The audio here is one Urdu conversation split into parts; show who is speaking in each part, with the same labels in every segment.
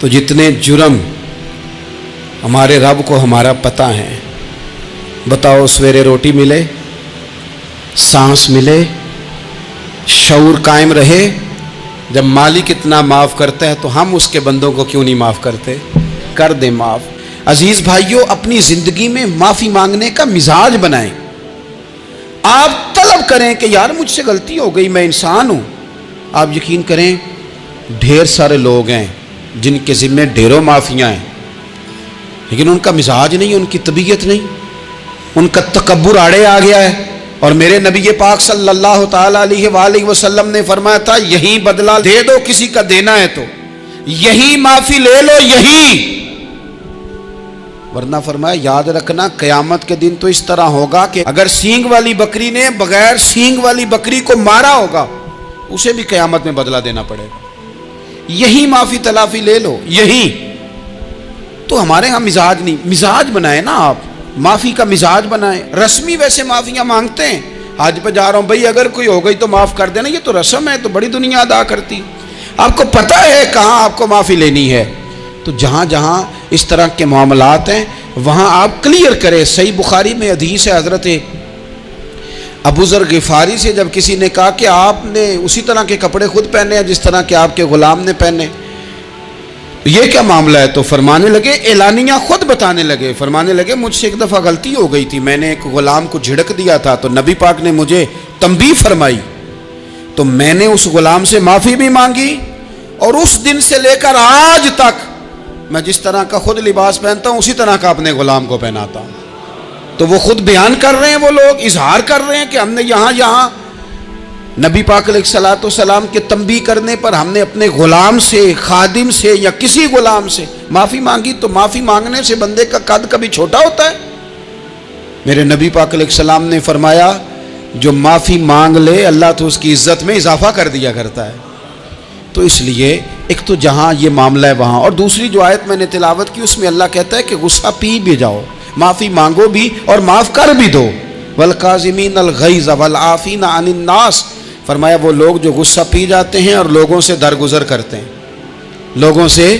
Speaker 1: تو جتنے جرم ہمارے رب کو ہمارا پتہ ہے، بتاؤ سویرے روٹی ملے، سانس ملے، شعور قائم رہے، جب مالک اتنا معاف کرتا ہے تو ہم اس کے بندوں کو کیوں نہیں معاف کرتے؟ کر دیں معاف۔ عزیز بھائیوں، اپنی زندگی میں معافی مانگنے کا مزاج بنائیں۔ آپ طلب کریں کہ یار مجھ سے غلطی ہو گئی، میں انسان ہوں۔ آپ یقین کریں ڈھیر سارے لوگ ہیں جن کے ذمہ ڈھیروں معافیاں ہیں، لیکن ان کا مزاج نہیں، ان کی طبیعت نہیں، ان کا تکبر آڑے آ گیا ہے۔ اور میرے نبی پاک صلی اللہ تعالیٰ علیہ وآلہ وسلم نے فرمایا تھا یہی بدلہ دے دو کسی کا دینا ہے تو، یہی معافی لے لو، یہی، ورنہ فرمایا یاد رکھنا قیامت کے دن تو اس طرح ہوگا کہ اگر سینگ والی بکری نے بغیر سینگ والی بکری کو مارا ہوگا اسے بھی قیامت میں بدلہ دینا پڑے گا، یہی معافی تلافی لے لو، یہی۔ تو ہمارے ہاں مزاج نہیں، مزاج بنائیں نا آپ، معافی کا مزاج بنائیں۔ رسمی ویسے معافیاں مانگتے ہیں، آج پہ جا رہا ہوں بھائی اگر کوئی ہو گئی تو معاف کر دینا، یہ تو رسم ہے، تو بڑی دنیا ادا کرتی۔ آپ کو پتہ ہے کہاں آپ کو معافی لینی ہے، تو جہاں جہاں اس طرح کے معاملات ہیں وہاں آپ کلیئر کریں۔ صحیح بخاری میں حدیث ہے حضرت ابو ذر غفاری سے، جب کسی نے کہا کہ آپ نے اسی طرح کے کپڑے خود پہنے ہیں جس طرح کہ آپ کے غلام نے پہنے، یہ کیا معاملہ ہے؟ تو فرمانے لگے، اعلانیہ خود بتانے لگے، فرمانے لگے مجھ سے ایک دفعہ غلطی ہو گئی تھی، میں نے ایک غلام کو جھڑک دیا تھا تو نبی پاک نے مجھے تنبیہ فرمائی، تو میں نے اس غلام سے معافی بھی مانگی، اور اس دن سے لے کر آج تک میں جس طرح کا خود لباس پہنتا ہوں اسی طرح کا اپنے غلام کو پہناتا ہوں۔ تو وہ خود بیان کر رہے ہیں، وہ لوگ اظہار کر رہے ہیں کہ ہم نے یہاں نبی پاک علیہ الصلوۃ والسلام کے تنبیہ کرنے پر ہم نے اپنے غلام سے، خادم سے یا کسی غلام سے معافی مانگی۔ تو معافی مانگنے سے بندے کا قد کبھی چھوٹا ہوتا ہے؟ میرے نبی پاک علیہ السلام نے فرمایا جو معافی مانگ لے اللہ تو اس کی عزت میں اضافہ کر دیا کرتا ہے۔ تو اس لیے ایک تو جہاں یہ معاملہ ہے وہاں، اور دوسری جو آیت میں نے تلاوت کی اس میں اللہ کہتا ہے کہ غصہ پی بھی جاؤ، معافی مانگو بھی اور معاف کر بھی دو۔ والکاظمین الغیظ والعافین عن الناس، فرمایا وہ لوگ جو غصہ پی جاتے ہیں اور لوگوں سے درگزر کرتے ہیں، لوگوں سے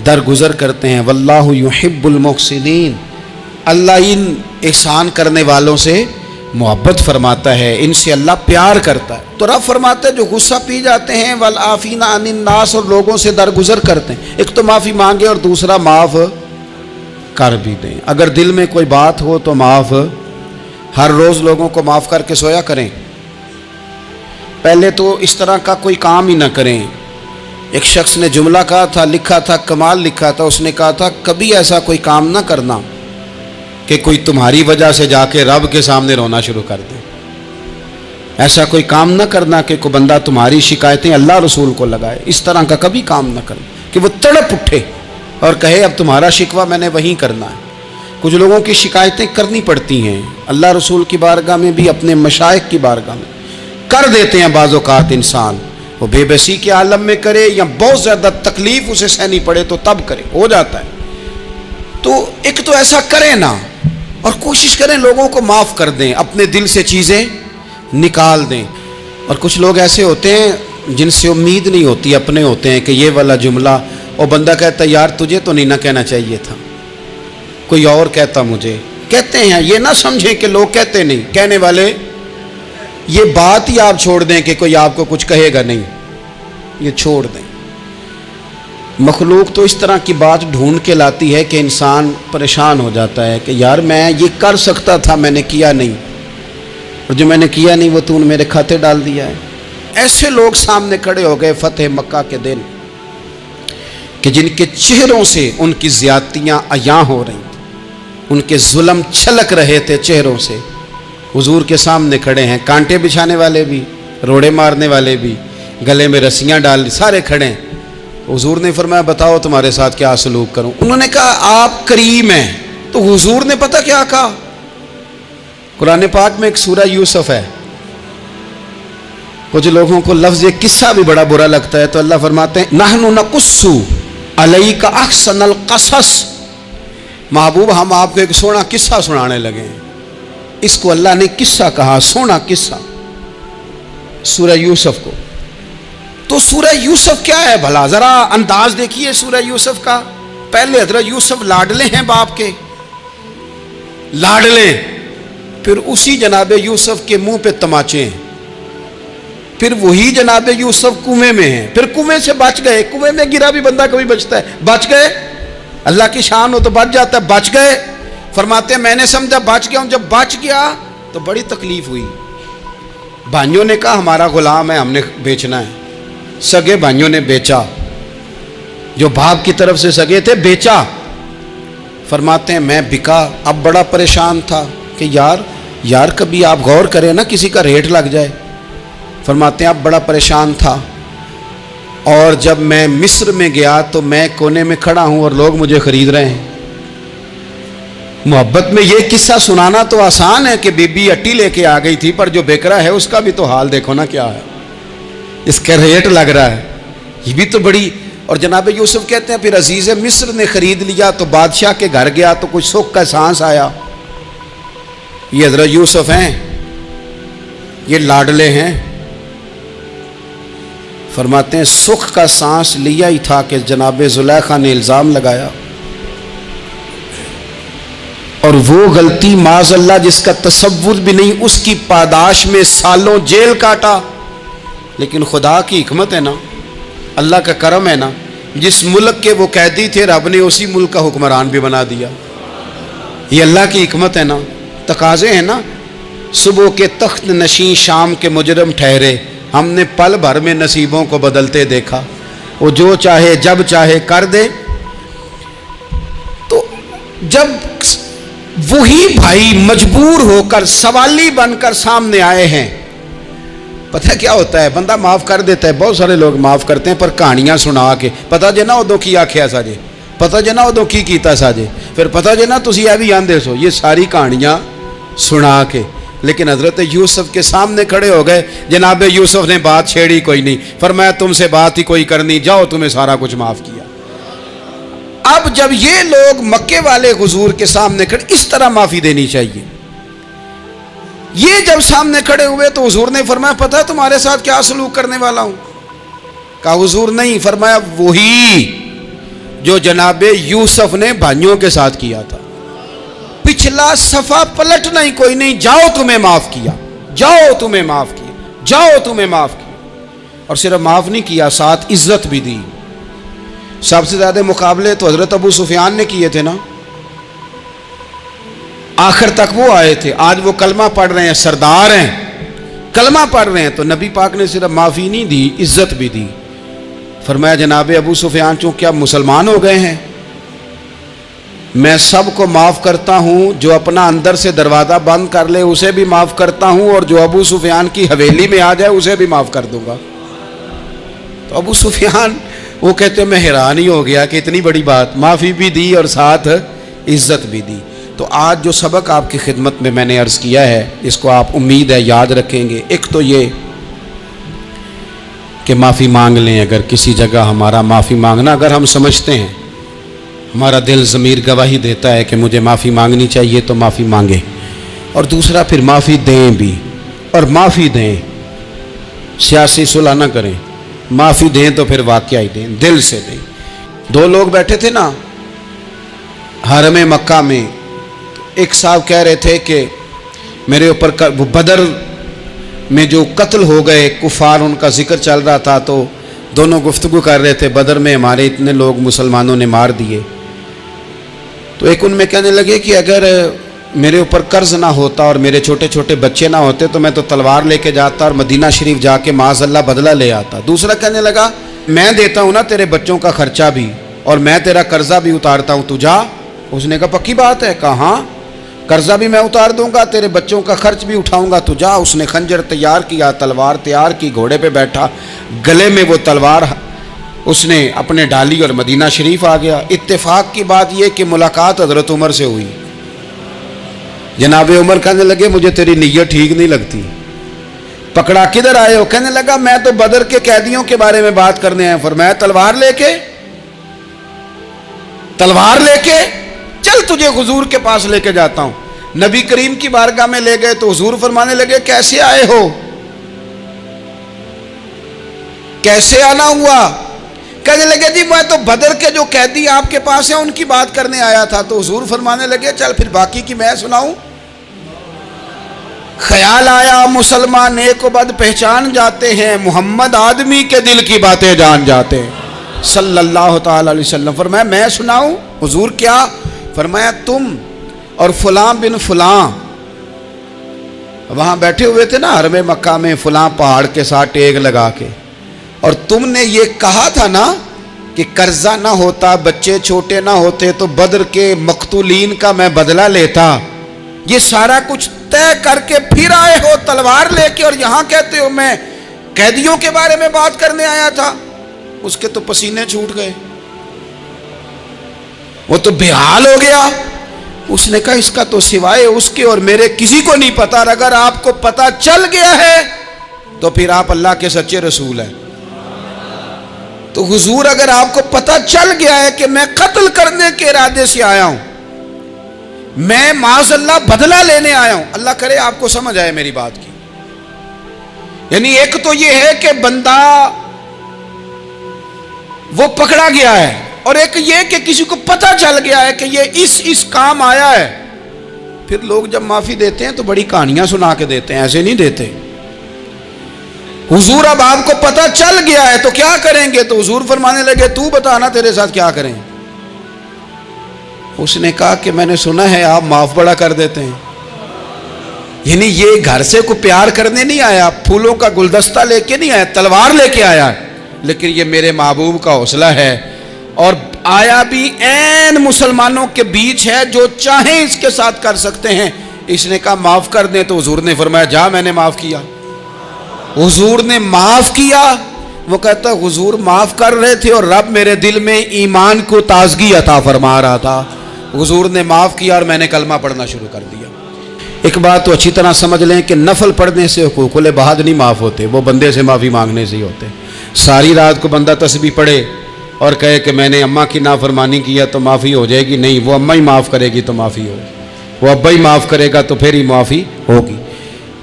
Speaker 1: درگزر کرتے ہیں۔ واللہ یحب المحسنین، اللہ ان احسان کرنے والوں سے محبت فرماتا ہے، ان سے اللہ پیار کرتا ہے۔ تو رب فرماتا ہے جو غصہ پی جاتے ہیں والعافین عن الناس، اور لوگوں سے درگزر کرتے ہیں، ایک تو معافی مانگے اور دوسرا معاف کر بھی دیں۔ اگر دل میں کوئی بات ہو تو معاف، ہر روز لوگوں کو معاف کر کے سویا کریں، پہلے تو اس طرح کا کوئی کام ہی نہ کریں۔ ایک شخص نے جملہ کہا تھا، لکھا تھا، کمال لکھا تھا، اس نے کہا تھا کبھی ایسا کوئی کام نہ کرنا کہ کوئی تمہاری وجہ سے جا کے رب کے سامنے رونا شروع کر دے، ایسا کوئی کام نہ کرنا کہ کوئی بندہ تمہاری شکایتیں اللہ رسول کو لگائے، اس طرح کا کبھی کام نہ کرنا کہ وہ تڑپ اٹھے اور کہے اب تمہارا شکوہ میں نے وہیں کرنا ہے۔ کچھ لوگوں کی شکایتیں کرنی پڑتی ہیں، اللہ رسول کی بارگاہ میں بھی، اپنے مشائخ کی بارگاہ میں کر دیتے ہیں بعض اوقات، انسان وہ بے بسی کے عالم میں کرے یا بہت زیادہ تکلیف اسے سہنی پڑے تو تب کرے، ہو جاتا ہے۔ تو ایک تو ایسا کریں نا، اور کوشش کریں لوگوں کو معاف کر دیں، اپنے دل سے چیزیں نکال دیں۔ اور کچھ لوگ ایسے ہوتے ہیں جن سے امید نہیں ہوتی، اپنے ہوتے ہیں کہ یہ والا جملہ، اور بندہ کہتا ہے یار تجھے تو نہیں نہ کہنا چاہیے تھا، کوئی اور کہتا مجھے، کہتے ہیں۔ یہ نہ سمجھیں کہ لوگ کہتے نہیں، کہنے والے، یہ بات ہی آپ چھوڑ دیں کہ کوئی آپ کو کچھ کہے گا نہیں، یہ چھوڑ دیں۔ مخلوق تو اس طرح کی بات ڈھونڈ کے لاتی ہے کہ انسان پریشان ہو جاتا ہے کہ یار میں یہ کر سکتا تھا، میں نے کیا نہیں، اور جو میں نے کیا نہیں وہ تو نے میرے کھاتے ڈال دیا ہے۔ ایسے لوگ سامنے کھڑے ہو گئے فتح مکہ کے دن کہ جن کے چہروں سے ان کی زیادتیاں عیاں ہو رہی تھیں، ان کے ظلم چھلک رہے تھے چہروں سے۔ حضور کے سامنے کھڑے ہیں، کانٹے بچھانے والے بھی، روڑے مارنے والے بھی، گلے میں رسیاں ڈال، سارے کھڑے ہیں۔ حضور نے فرمایا بتاؤ تمہارے ساتھ کیا سلوک کروں؟ انہوں نے کہا آپ کریم ہیں۔ تو حضور نے پتہ کیا کہا؟ قرآن پاک میں ایک سورہ یوسف ہے، کچھ لوگوں کو لفظ یہ قصہ بھی بڑا برا لگتا ہے، تو اللہ فرماتے ہیں نحن نقص علیک احسن القصص، محبوب ہم آپ کو ایک سونا قصہ سنانے لگے ہیں۔ اس کو اللہ نے قصہ کہا، سونا قصہ، سورہ یوسف کو۔ تو سورہ یوسف کیا ہے بھلا؟ ذرا انداز دیکھیے سورہ یوسف کا. پہلے حضرت یوسف لاڈلے ہیں باپ کے، لاڈلے، پھر اسی جناب یوسف کے منہ پہ تماچے ہیں، پھر وہی جناب یوسف کنویں میں ہیں، پھر کنویں سے بچ گئے. کنویں میں گرا بھی بندہ کبھی بچتا ہے؟ بچ گئے. اللہ کی شان ہو تو بچ جاتا ہے. بچ گئے. فرماتے ہیں میں نے سمجھا بچ گیا ہوں. جب بچ گیا تو بڑی تکلیف ہوئی. بھائیوں نے کہا ہمارا غلام ہے، ہم نے بیچنا ہے. سگے بھائیوں نے بیچا، جو باپ کی طرف سے سگے تھے بیچا. فرماتے ہیں میں بکا. اب بڑا پریشان تھا کہ یار کبھی آپ غور کریں نا، کسی کا ریٹ لگ جائے. فرماتے ہیں اب بڑا پریشان تھا، اور جب میں مصر میں گیا تو میں کونے میں کھڑا ہوں اور لوگ مجھے خرید رہے ہیں. محبت میں یہ قصہ سنانا تو آسان ہے کہ بی بی اٹی لے کے آ گئی تھی، پر جو بیکرا ہے اس کا بھی تو حال دیکھو نا کیا ہے، اس کا ریٹ لگ رہا ہے. یہ بھی تو بڑی. اور جناب یوسف کہتے ہیں پھر عزیز مصر نے خرید لیا تو بادشاہ کے گھر گیا تو کچھ سکھ کا سانس آیا. یہ حضرت یوسف ہیں، یہ لاڈلے ہیں. فرماتے ہیں سکھ کا سانس لیا ہی تھا کہ جناب زلیخا نے الزام لگایا، اور وہ غلطی معاذ اللہ جس کا تصور بھی نہیں، اس کی پاداش میں سالوں جیل کاٹا. لیکن خدا کی حکمت ہے نا، اللہ کا کرم ہے نا، جس ملک کے وہ قیدی تھے رب نے اسی ملک کا حکمران بھی بنا دیا. یہ اللہ کی حکمت ہے نا، تقاضے ہیں نا. صبح کے تخت نشین شام کے مجرم ٹھہرے، ہم نے پل بھر میں نصیبوں کو بدلتے دیکھا. وہ جو چاہے جب چاہے کر دے. تو جب وہی بھائی مجبور ہو کر سوالی بن کر سامنے آئے ہیں، پتہ کیا ہوتا ہے؟ بندہ معاف کر دیتا ہے، بہت سارے لوگ معاف کرتے ہیں، پر کہانیاں سنا کے پتہ جے نا ادو کی آکھیا ساجے، پتہ جے نا ادو کی کیتا ساجے، پھر پتہ جے نا تسی اے بھی آندے سو. یہ ساری کہانیاں سنا کے. لیکن حضرت یوسف کے سامنے کھڑے ہو گئے. جناب یوسف نے بات چھیڑی کوئی نہیں، فرمایا تم سے بات ہی کوئی کرنی، جاؤ تمہیں سارا کچھ معاف کیا. اب جب یہ لوگ مکے والے حضور کے سامنے کھڑے، اس طرح معافی دینی چاہیے. یہ جب سامنے کھڑے ہوئے تو حضور نے فرمایا پتہ ہے تمہارے ساتھ کیا سلوک کرنے والا ہوں؟ کہا حضور نہیں. فرمایا وہی جو جناب یوسف نے بھائیوں کے ساتھ کیا تھا. پچھلا صفحہ پلٹنا ہی کوئی نہیں. جاؤ تمہیں معاف کیا، جاؤ تمہیں معاف کیا، جاؤ تمہیں معاف کیا. اور صرف معاف نہیں کیا، ساتھ عزت بھی دی. سب سے زیادہ مقابلے تو حضرت ابو سفیان نے کیے تھے نا، آخر تک وہ آئے تھے. آج وہ کلمہ پڑھ رہے ہیں، سردار ہیں، کلمہ پڑھ رہے ہیں. تو نبی پاک نے صرف معافی نہیں دی، عزت بھی دی. فرمایا جناب ابو سفیان چونکہ اب مسلمان ہو گئے ہیں، میں سب کو معاف کرتا ہوں. جو اپنا اندر سے دروازہ بند کر لے اسے بھی معاف کرتا ہوں، اور جو ابو سفیان کی حویلی میں آ جائے اسے بھی معاف کر دوں گا. تو ابو سفیان وہ کہتے ہیں میں حیران ہی ہو گیا کہ اتنی بڑی بات، معافی بھی دی اور ساتھ عزت بھی دی. تو آج جو سبق آپ کی خدمت میں میں نے عرض کیا ہے، اس کو آپ امید ہے یاد رکھیں گے. ایک تو یہ کہ معافی مانگ لیں. اگر کسی جگہ ہمارا معافی مانگنا اگر ہم سمجھتے ہیں، ہمارا دل ضمیر گواہی دیتا ہے کہ مجھے معافی مانگنی چاہیے، تو معافی مانگیں. اور دوسرا پھر معافی دیں بھی، اور معافی دیں، سیاسی صلح نہ کریں. معافی دیں تو پھر واقعی دیں، دل سے دیں. دو لوگ بیٹھے تھے نا حرم مکہ میں. ایک صاحب کہہ رہے تھے کہ میرے اوپر بدر میں جو قتل ہو گئے کفار، ان کا ذکر چل رہا تھا. تو دونوں گفتگو کر رہے تھے، بدر میں ہمارے اتنے لوگ مسلمانوں نے مار دیے. تو ایک ان میں کہنے لگے کہ اگر میرے اوپر قرض نہ ہوتا اور میرے چھوٹے چھوٹے بچے نہ ہوتے تو میں تو تلوار لے کے جاتا اور مدینہ شریف جا کے معاذ اللہ بدلہ لے آتا. دوسرا کہنے لگا میں دیتا ہوں نا تیرے بچوں کا خرچہ بھی، اور میں تیرا قرضہ بھی اتارتا ہوں، تو جا. اس نے کہا پکی بات ہے؟ کہا ہاں، قرضہ بھی میں اتار دوں گا، تیرے بچوں کا خرچ بھی اٹھاؤں گا، تو جا. اس نے خنجر تیار کیا، تلوار تیار کی، گھوڑے پہ بیٹھا، گلے میں وہ تلوار اس نے اپنے ڈالی اور مدینہ شریف آ گیا. اتفاق کی بات یہ کہ ملاقات حضرت عمر سے ہوئی. جناب عمر کہنے لگے مجھے تیری نیت ٹھیک نہیں لگتی. پکڑا کدھر آئے ہو؟ کہنے لگا میں تو بدر کے قیدیوں کے بارے میں بات کرنے آیا. فرمایا تلوار لے کے، تلوار لے کے چل تجھے حضور کے پاس لے کے جاتا ہوں. نبی کریم کی بارگاہ میں لے گئے تو حضور فرمانے لگے کیسے آئے ہو؟ کیسے آنا ہوا؟ کہنے لگے جی میں تو بدر کے جو قیدی آپ کے پاس ہیں ان کی بات کرنے آیا تھا. تو حضور فرمانے لگے چل پھر باقی کی میں سناؤں. خیال آیا مسلمان نیک و بد پہچان جاتے ہیں، محمد آدمی کے دل کی باتیں جان جاتے ہیں صلی اللہ تعالی علیہ وسلم. فرمایا میں سناؤں؟ حضور کیا؟ فرمایا تم اور فلاں بن فلاں وہاں بیٹھے ہوئے تھے نا حرم مکہ میں فلاں پہاڑ کے ساتھ ٹیک لگا کے، اور تم نے یہ کہا تھا نا کہ قرضہ نہ ہوتا، بچے چھوٹے نہ ہوتے تو بدر کے مقتولین کا میں بدلہ لیتا. یہ سارا کچھ طے کر کے پھر آئے ہو تلوار لے کے، اور یہاں کہتے ہو میں قیدیوں کے بارے میں بات کرنے آیا تھا. اس کے تو پسینے چھوٹ گئے، وہ تو بے حال ہو گیا. اس نے کہا اس کا تو سوائے اس کے اور میرے کسی کو نہیں پتا، اور اگر آپ کو پتا چل گیا ہے تو پھر آپ اللہ کے سچے رسول ہیں. تو حضور اگر آپ کو پتا چل گیا ہے کہ میں قتل کرنے کے ارادے سے آیا ہوں، میں معاذ اللہ بدلہ لینے آیا ہوں، اللہ کرے آپ کو سمجھ آئے میری بات کی. یعنی ایک تو یہ ہے کہ بندہ وہ پکڑا گیا ہے، اور ایک یہ کہ کسی کو پتا چل گیا ہے کہ یہ اس کام آیا ہے. پھر لوگ جب معافی دیتے ہیں تو بڑی کہانیاں سنا کے دیتے ہیں، ایسے نہیں دیتے. حضور اب آپ کو پتا چل گیا ہے تو کیا کریں گے؟ تو حضور فرمانے لگے تو بتانا تیرے ساتھ کیا کریں. اس نے کہا کہ میں نے سنا ہے آپ معاف بڑا کر دیتے ہیں. یعنی یہ گھر سے کوئی پیار کرنے نہیں آیا، پھولوں کا گلدستہ لے کے نہیں آیا، تلوار لے کے آیا ہے، لیکن یہ میرے محبوب کا حوصلہ ہے. اور آیا بھی عین مسلمانوں کے بیچ ہے، جو چاہیں اس کے ساتھ کر سکتے ہیں. اس نے کہا معاف کر دیں، تو حضور نے فرمایا جا میں نے معاف کیا. حضور نے معاف کیا. وہ کہتا حضور معاف کر رہے تھے اور رب میرے دل میں ایمان کو تازگی عطا فرما رہا تھا. حضور نے معاف کیا اور میں نے کلمہ پڑھنا شروع کر دیا. ایک بات تو اچھی طرح سمجھ لیں کہ نفل پڑھنے سے حقوق العباد نہیں معاف ہوتے، وہ بندے سے معافی مانگنے سے ہی ہوتے. ساری رات کو بندہ تسبیح پڑھے اور کہے کہ میں نے اماں کی نافرمانی کیا تو معافی ہو جائے گی، نہیں، وہ اماں ہی معاف کرے گی تو معافی ہوگی، وہ ابا ہی معاف کرے گا تو پھر ہی معافی ہوگی.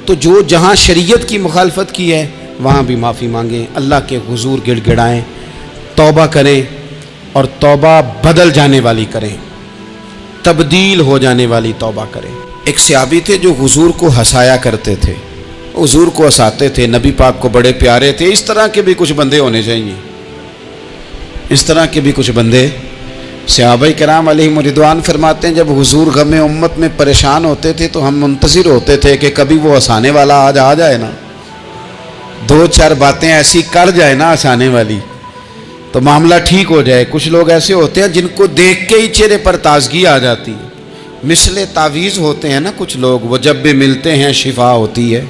Speaker 1: تو جو جہاں شریعت کی مخالفت کی ہے وہاں بھی معافی مانگیں، اللہ کے حضور گڑ گڑائیں، توبہ کریں، اور توبہ بدل جانے والی کریں، تبدیل ہو جانے والی توبہ کریں. ایک صحابی تھے جو حضور کو ہنسایا کرتے تھے، حضور کو ہنساتے تھے، نبی پاک کو بڑے پیارے تھے. اس طرح کے بھی کچھ بندے ہونے چاہیے، اس طرح کے بھی کچھ بندے. صحابہ کرام علیہم رضوان فرماتے ہیں جب حضور غم امت میں پریشان ہوتے تھے تو ہم منتظر ہوتے تھے کہ کبھی وہ ہنسانے والا آج آ جائے نا، دو چار باتیں ایسی کر جائے نا ہنسانے والی، تو معاملہ ٹھیک ہو جائے. کچھ لوگ ایسے ہوتے ہیں جن کو دیکھ کے ہی چہرے پر تازگی آ جاتی ہے، مثل تعویذ ہوتے ہیں نا کچھ لوگ، وہ جب بھی ملتے ہیں شفا ہوتی ہے.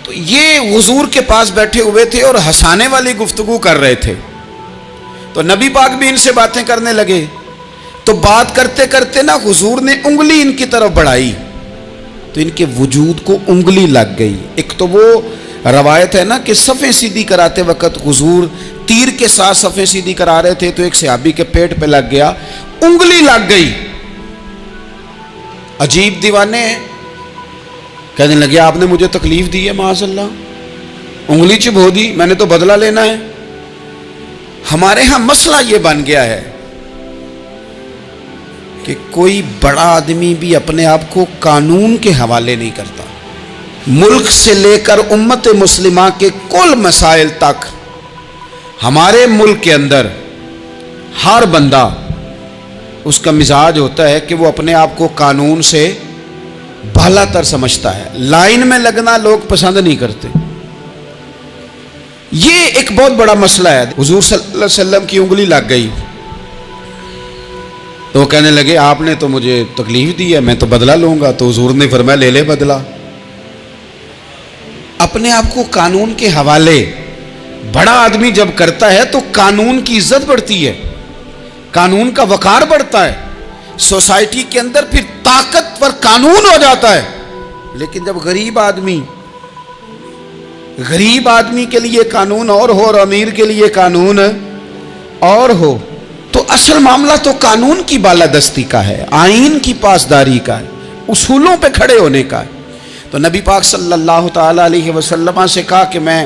Speaker 1: تو یہ حضور کے پاس بیٹھے ہوئے تھے اور ہنسانے والی گفتگو کر رہے تھے. تو نبی پاک بھی ان سے باتیں کرنے لگے. تو بات کرتے کرتے نا حضور نے انگلی ان کی طرف بڑھائی تو ان کے وجود کو انگلی لگ گئی. ایک تو وہ روایت ہے نا کہ صفیں سیدھی کراتے وقت حضور تیر کے ساتھ صفیں سیدھی کرا رہے تھے تو ایک صحابی کے پیٹ پہ لگ گیا، انگلی لگ گئی. عجیب دیوانے ہیں، کہنے لگے آپ نے مجھے تکلیف دی ہے، معاذ اللہ، انگلی چبھو دی، میں نے تو بدلہ لینا ہے. ہمارے ہاں مسئلہ یہ بن گیا ہے کہ کوئی بڑا آدمی بھی اپنے آپ کو قانون کے حوالے نہیں کرتا. ملک سے لے کر امت مسلمہ کے کل مسائل تک ہمارے ملک کے اندر ہر بندہ اس کا مزاج ہوتا ہے کہ وہ اپنے آپ کو قانون سے بالا تر سمجھتا ہے. لائن میں لگنا لوگ پسند نہیں کرتے. یہ ایک بہت بڑا مسئلہ ہے. حضور صلی اللہ علیہ وسلم کی انگلی لگ گئی تو کہنے لگے آپ نے تو مجھے تکلیف دی ہے، میں تو بدلہ لوں گا. تو حضور نے فرمایا لے لے بدلہ. اپنے آپ کو قانون کے حوالے بڑا آدمی جب کرتا ہے تو قانون کی عزت بڑھتی ہے، قانون کا وقار بڑھتا ہے، سوسائٹی کے اندر پھر طاقتور قانون ہو جاتا ہے. لیکن جب غریب آدمی کے لیے قانون اور ہو اور امیر کے لیے قانون اور ہو تو اصل معاملہ تو قانون کی بالادستی کا ہے، آئین کی پاسداری کا ہے، اصولوں پہ کھڑے ہونے کا ہے. تو نبی پاک صلی اللہ تعالی علیہ وسلم سے کہا کہ میں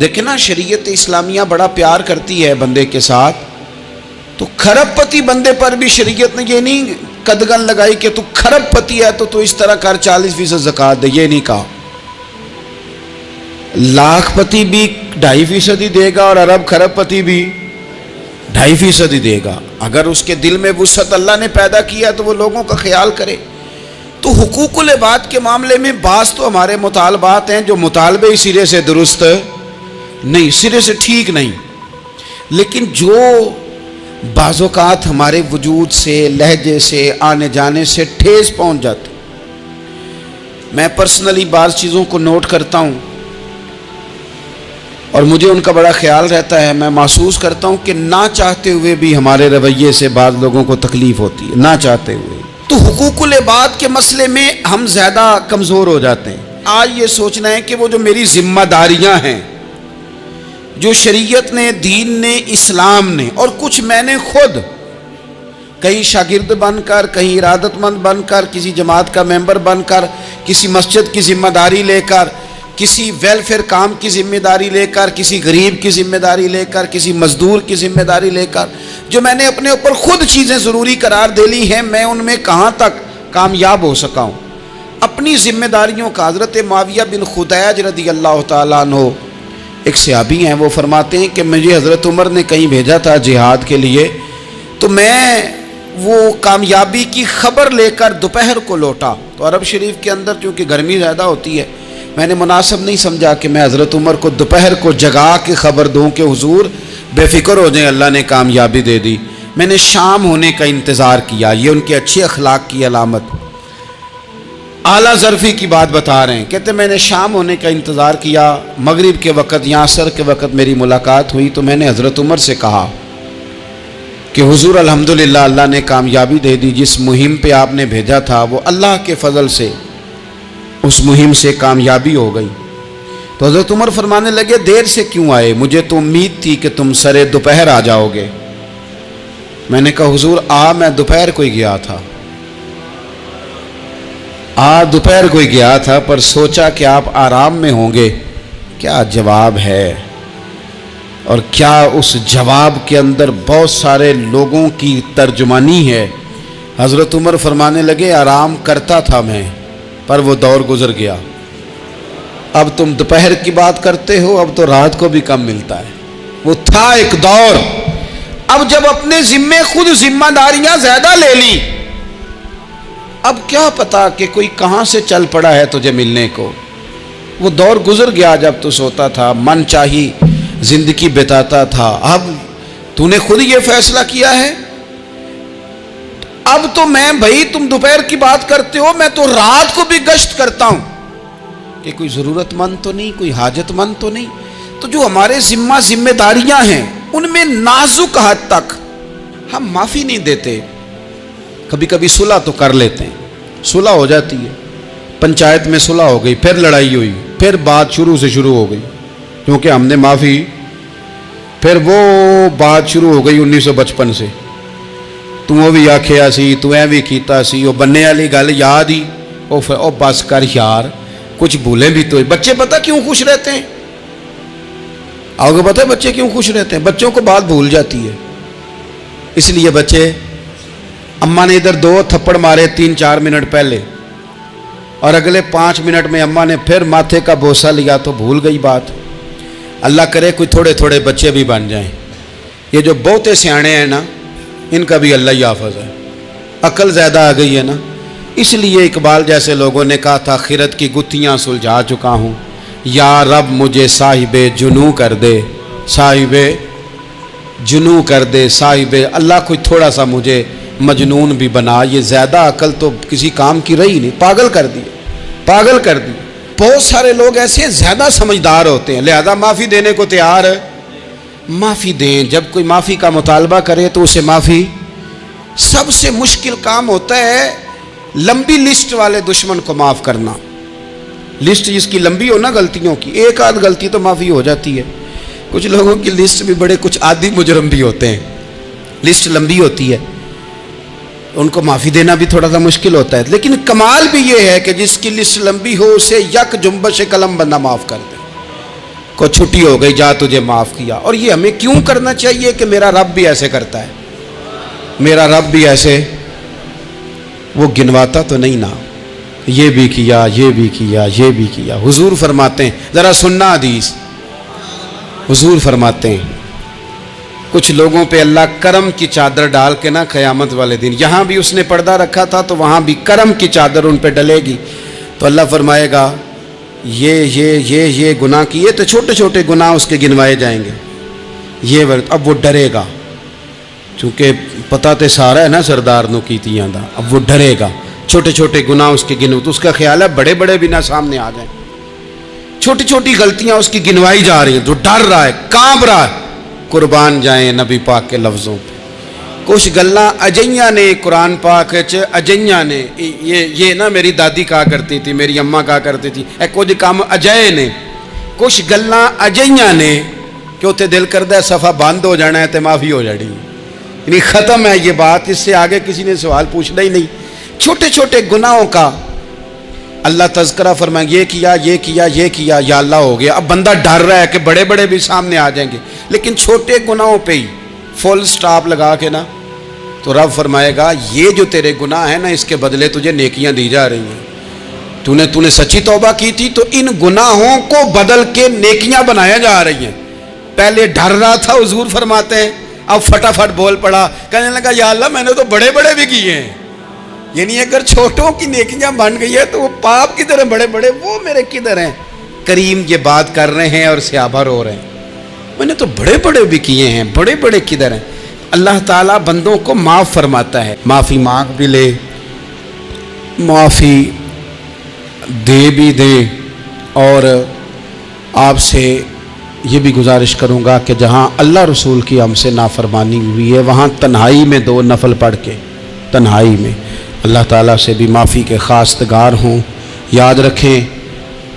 Speaker 1: دیکھیں نا شریعت اسلامیہ بڑا پیار کرتی ہے بندے کے ساتھ، تو کھرب پتی بندے پر بھی شریعت نے یہ نہیں قدغن لگائی کہ تو کھرب پتی ہے تو اس طرح کر 40% زکوٰۃ دے، یہ نہیں کہا۔ لاکھ پتی بھی 2.5% ہی دے گا اور ارب کھرب پتی بھی 2.5% ہی دے گا۔ اگر اس کے دل میں وسعت اللہ نے پیدا کیا تو وہ لوگوں کا خیال کرے۔ تو حقوق العباد کے معاملے میں بعض تو ہمارے مطالبات ہیں جو مطالبے ہی سرے سے درست نہیں، سرے سے ٹھیک نہیں، لیکن جو بعض اوقات ہمارے وجود سے، لہجے سے، آنے جانے سے ٹھیس پہنچ جاتے، میں پرسنلی بعض چیزوں کو نوٹ کرتا ہوں اور مجھے ان کا بڑا خیال رہتا ہے۔ میں محسوس کرتا ہوں کہ نہ چاہتے ہوئے بھی ہمارے رویے سے بعض لوگوں کو تکلیف ہوتی ہے، نہ چاہتے ہوئے۔ تو حقوق العباد کے مسئلے میں ہم زیادہ کمزور ہو جاتے ہیں۔ آج یہ سوچنا ہے کہ وہ جو میری ذمہ داریاں ہیں، جو شریعت نے، دین نے، اسلام نے، اور کچھ میں نے خود کہیں شاگرد بن کر، کہیں ارادت مند بن کر، کسی جماعت کا ممبر بن کر، کسی مسجد کی ذمہ داری لے کر، کسی ویلفیئر کام کی ذمہ داری لے کر، کسی غریب کی ذمہ داری لے کر، کسی مزدور کی ذمہ داری لے کر، جو میں نے اپنے اوپر خود چیزیں ضروری قرار دے لی ہیں، میں ان میں کہاں تک کامیاب ہو سکا ہوں اپنی ذمہ داریوں کا۔ حضرت معاویہ بن خدیج رضی اللہ تعالیٰ عنہ ایک صحابی ہیں، وہ فرماتے ہیں کہ مجھے حضرت عمر نے کہیں بھیجا تھا جہاد کے لیے، تو میں وہ کامیابی کی خبر لے کر دوپہر کو لوٹا۔ تو عرب شریف کے اندر چونکہ گرمی زیادہ ہوتی ہے، میں نے مناسب نہیں سمجھا کہ میں حضرت عمر کو دوپہر کو جگا کے خبر دوں کہ حضور بے فکر ہو جائیں، اللہ نے کامیابی دے دی۔ میں نے شام ہونے کا انتظار کیا، یہ ان کے اچھے اخلاق کی علامت، اعلیٰ ظرفی کی بات بتا رہے ہیں۔ کہتے میں نے شام ہونے کا انتظار کیا، مغرب کے وقت یا عصر کے وقت میری ملاقات ہوئی، تو میں نے حضرت عمر سے کہا کہ حضور الحمدللہ اللہ نے کامیابی دے دی، جس مہم پہ آپ نے بھیجا تھا وہ اللہ کے فضل سے اس مہم سے کامیابی ہو گئی۔ تو حضرت عمر فرمانے لگے دیر سے کیوں آئے؟ مجھے تو امید تھی کہ تم سرے دوپہر آ جاؤ گے۔ میں نے کہا حضور میں دوپہر کو ہی گیا تھا، دوپہر کو ہی گیا تھا، پر سوچا کہ آپ آرام میں ہوں گے۔ کیا جواب ہے، اور کیا اس جواب کے اندر بہت سارے لوگوں کی ترجمانی ہے۔ حضرت عمر فرمانے لگے آرام کرتا تھا میں، پر وہ دور گزر گیا، اب تم دوپہر کی بات کرتے ہو، اب تو رات کو بھی کم ملتا ہے۔ وہ تھا ایک دور، اب جب اپنے ذمے خود ذمہ داریاں زیادہ لے لی، اب کیا پتا کہ کوئی کہاں سے چل پڑا ہے تجھے ملنے کو۔ وہ دور گزر گیا جب تو سوتا تھا، من چاہی زندگی بتاتا تھا، اب تو نے خود یہ فیصلہ کیا ہے، اب تو میں بھائی تم دوپہر کی بات کرتے ہو، میں تو رات کو بھی گشت کرتا ہوں کہ کوئی ضرورت مند تو نہیں، کوئی حاجت مند تو نہیں۔ تو جو ہمارے ذمہ داریاں ہیں ان میں نازک حد تک ہم معافی نہیں دیتے۔ کبھی کبھی صلح تو کر لیتے ہیں، صلح ہو جاتی ہے، پنچایت میں صلح ہو گئی، پھر لڑائی ہوئی، پھر بات شروع سے شروع ہو گئی، کیونکہ ہم نے معافی، پھر وہ بات شروع ہو گئی 1955 سے، تو بھی آکھیا سی، تو بھی کیتا سی، وہ بننے والی گل یاد ہی، او بس کر یار، کچھ بھولیں بھی تو۔ بچے پتہ کیوں خوش رہتے ہیں؟ آؤ گے پتہ ہے بچے کیوں خوش رہتے ہیں؟ بچوں کو بات بھول جاتی ہے، اس لیے بچے، اماں نے ادھر 2 تھپڑ مارے 3-4 منٹ پہلے، اور اگلے 5 منٹ میں اماں نے پھر ماتھے کا بوسہ لیا تو بھول گئی بات۔ اللہ کرے کوئی تھوڑے تھوڑے بچے بھی بن جائیں۔ یہ جو بہتے سیانے ہیں نا، ان کا بھی اللہ ہی حافظ ہے، عقل زیادہ آ گئی ہے نا۔ اس لیے اقبال جیسے لوگوں نے کہا تھا خرد کی گتھیاں سلجھا چکا ہوں، یا رب مجھے صاحب جنوں کر دے، صاحب جنوں کر دے، صاحب اللہ کوئی تھوڑا سا مجھے مجنون بھی بنا۔ یہ زیادہ عقل تو کسی کام کی رہی نہیں، پاگل کر دی، پاگل کر دی۔ بہت سارے لوگ ایسے ہیں زیادہ سمجھدار ہوتے ہیں، لہذا معافی دینے کو تیار ہے، معافی دیں۔ جب کوئی معافی کا مطالبہ کرے تو اسے معافی، سب سے مشکل کام ہوتا ہے لمبی لسٹ والے دشمن کو معاف کرنا۔ لسٹ جس کی لمبی ہو نا غلطیوں کی، ایک آدھ غلطی تو معافی ہو جاتی ہے۔ کچھ لوگوں کی لسٹ بھی بڑے کچھ عادی مجرم بھی ہوتے ہیں، لسٹ لمبی ہوتی ہے، ان کو معافی دینا بھی تھوڑا سا مشکل ہوتا ہے۔ لیکن کمال بھی یہ ہے کہ جس کی لسٹ لمبی ہو اسے یک جنبش قلم بندہ معاف کر دے، کو چھٹی ہو گئی، جا تجھے معاف کیا۔ اور یہ ہمیں کیوں کرنا چاہیے کہ میرا رب بھی ایسے کرتا ہے، میرا رب بھی ایسے، وہ گنواتا تو نہیں نا، یہ بھی کیا، یہ بھی کیا، یہ بھی کیا۔ حضور فرماتے ہیں، ذرا سننا حدیث، حضور فرماتے ہیں کچھ لوگوں پہ اللہ کرم کی چادر ڈال کے نا قیامت والے دن، یہاں بھی اس نے پردہ رکھا تھا تو وہاں بھی کرم کی چادر ان پہ ڈلے گی، تو اللہ فرمائے گا یہ گناہ کیے تو چھوٹے چھوٹے گناہ اس کے گنوائے جائیں گے، یہ اب وہ ڈرے گا، چونکہ پتہ تے سارا ہے نا سردار نو کیتیاں دا، اب وہ ڈرے گا، چھوٹے چھوٹے گناہ اس کے گنو، تو اس کا خیال ہے بڑے بڑے بھی نہ سامنے آ جائیں، چھوٹی چھوٹی غلطیاں اس کی گنوائی جا رہی ہیں، تو ڈر رہا ہے، کانپ رہا ہے۔ قربان جائیں نبی پاک کے لفظوں پہ، کچھ گلاں اجیاں نے قرآن پاک اجیاں نے، یہ نا میری دادی کہا کرتی تھی، میری اماں کہا کرتی تھی، اے کچھ کام اجائے نے، کچھ گلاں اجیاں نے کہ اتنے دل کردہ ہے صفحہ بند ہو جانا ہے تو معافی ہو جانی، یعنی ختم ہے یہ بات، اس سے آگے کسی نے سوال پوچھنا ہی نہیں۔ چھوٹے چھوٹے گناہوں کا اللہ تذکرہ فرمائیں، یہ کیا یہ کیا یہ کیا، یا اللہ ہو گیا، اب بندہ ڈر رہا ہے کہ بڑے بڑے بھی سامنے آ جائیں گے، لیکن چھوٹے گناہوں پہ ہی فل سٹاپ لگا کے نا، تو رب فرمائے گا یہ جو تیرے گناہ ہیں نا، اس کے بدلے تجھے نیکیاں دی جا رہی ہیں، تو نے سچی توبہ کی تھی تو ان گناہوں کو بدل کے نیکیاں بنایا جا رہی ہیں۔ پہلے ڈر رہا تھا، حضور فرماتے ہیں، اب فٹافٹ بول پڑا، کہنے لگا یا اللہ میں نے تو بڑے بڑے بھی کیے ہیں، یعنی اگر چھوٹوں کی نیکیاں بن گئی ہے تو وہ پاپ کدھر ہیں بڑے بڑے، وہ میرے کدھر ہیں۔ کریم یہ بات کر رہے ہیں اور صحابہ رو رہے ہیں، میں نے تو بڑے بڑے بھی کیے ہیں، بڑے بڑے کدھر ہیں۔ اللہ تعالیٰ بندوں کو معاف فرماتا ہے، معافی مانگ بھی لے، معافی دے بھی دے، اور آپ سے یہ بھی گزارش کروں گا کہ جہاں اللہ رسول کی ہم سے نافرمانی ہوئی ہے وہاں تنہائی میں 2 نفل پڑھ کے، تنہائی میں اللہ تعالیٰ سے بھی معافی کے خواستگار ہوں۔ یاد رکھیں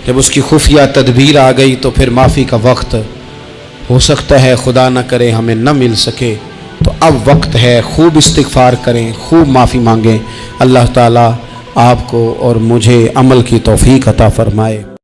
Speaker 1: جب اس کی خفیہ تدبیر آ گئی تو پھر معافی کا وقت ہو سکتا ہے خدا نہ کرے ہمیں نہ مل سکے، تو اب وقت ہے، خوب استغفار کریں، خوب معافی مانگیں۔ اللہ تعالیٰ آپ کو اور مجھے عمل کی توفیق عطا فرمائے۔